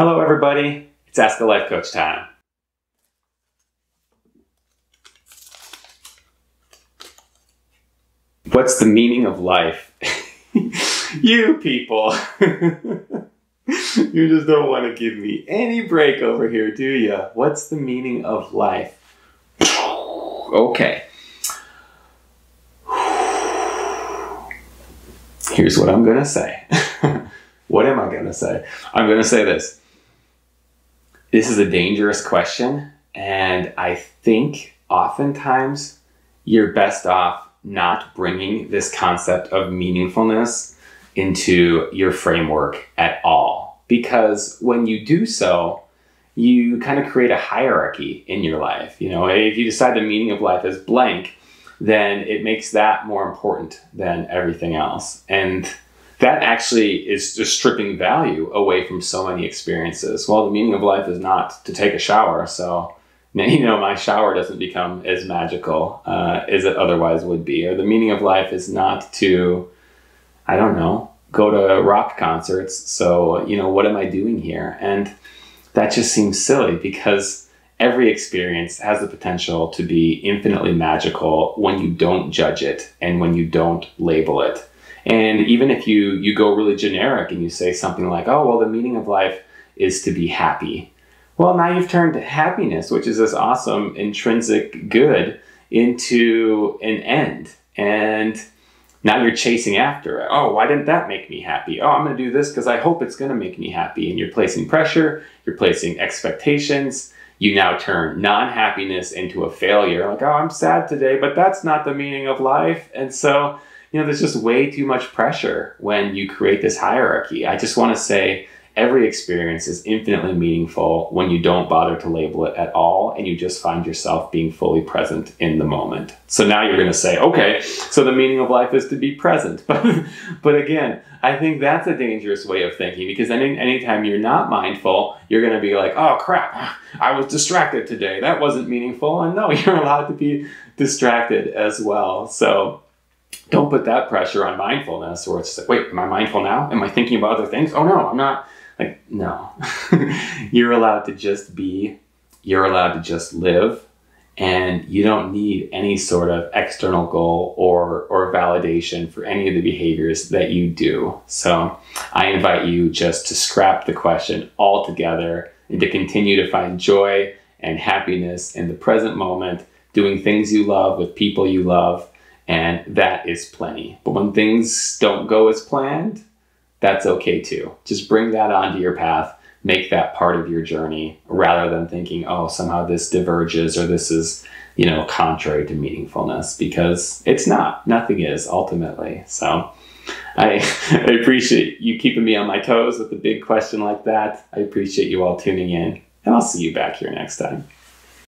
Hello everybody, it's Ask a Life Coach time. What's the meaning of life? You people, you just don't want to give me any break over here, do you? What's the meaning of life? Okay. Here's what I'm going to say. What am I going to say? I'm going to say this. This is a dangerous question, and I think oftentimes you're best off not bringing this concept of meaningfulness into your framework at all. Because when you do so, you kind of create a hierarchy in your life. You know, if you decide the meaning of life is blank, then it makes that more important than everything else. And that actually is just stripping value away from so many experiences. Well, the meaning of life is not to take a shower, so my shower doesn't become as magical as it otherwise would be. Or the meaning of life is not to, I don't know, go to rock concerts. So, what am I doing here? And that just seems silly because every experience has the potential to be infinitely magical when you don't judge it and when you don't label it. And even if you go really generic and you say something like, oh, well, the meaning of life is to be happy. Well, now you've turned happiness, which is this awesome intrinsic good, into an end. And now you're chasing after it. Oh, why didn't that make me happy? Oh, I'm going to do this because I hope it's going to make me happy. And you're placing pressure, you're placing expectations. You now turn non-happiness into a failure. Like, oh, I'm sad today, but that's not the meaning of life. And so, there's just way too much pressure when you create this hierarchy. I just want to say every experience is infinitely meaningful when you don't bother to label it at all and you just find yourself being fully present in the moment. So now you're going to say, okay, so the meaning of life is to be present. But again, I think that's a dangerous way of thinking because anytime you're not mindful, you're going to be like, oh crap, I was distracted today. That wasn't meaningful. And no, you're allowed to be distracted as well. So don't put that pressure on mindfulness where it's like, wait, am I mindful now? Am I thinking about other things? Oh no, I'm not. Like, no. You're allowed to just be, you're allowed to just live, and you don't need any sort of external goal or validation for any of the behaviors that you do. So I invite you just to scrap the question altogether and to continue to find joy and happiness in the present moment, doing things you love with people you love. And that is plenty. But when things don't go as planned, that's okay too. Just bring that onto your path. Make that part of your journey rather than thinking, oh, somehow this diverges or this is, contrary to meaningfulness, because it's not. Nothing is ultimately. So I appreciate you keeping me on my toes with a big question like that. I appreciate you all tuning in, and I'll see you back here next time.